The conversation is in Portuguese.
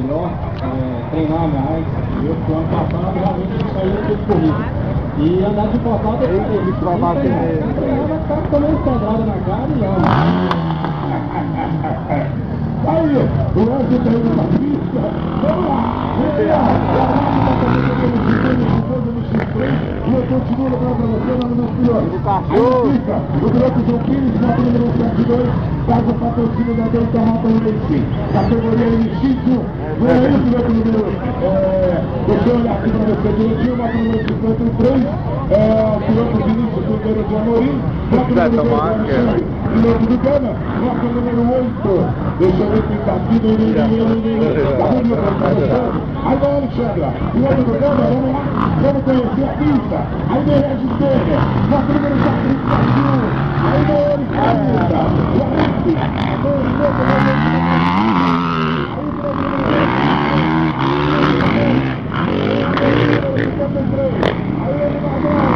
melhor, treinar mais. Eu, no ano passado, realmente isso aí eu fiz corrida. E andar de portada eu falei, isso vai bater. Vai ficar tomando pedrada na cara e anda. Aí, o Wesley tá indo na pista. Vamos lá! E eu continuo lembrando pra você, nome do piloto. O piloto João Pires, moto número 72, faz o patrocínio da Delta Moto Racing. Categoria MX1. Não é isso, piloto número... deixa eu olhar aqui pra você direitinho, moto número 53. Piloto Vinícius Ribeiro de Amorim. Moto número 2, Alexandre, piloto do Gama. Moto número 8. Deixa eu ver quem tá aqui. Agora, Alexandra, piloto do Gama, vamos lá. Vamos conhecer a pista. Aí vem Regis Temer, moto número 431. Aí vem Eric Camisa. E a pista. Aí ele vai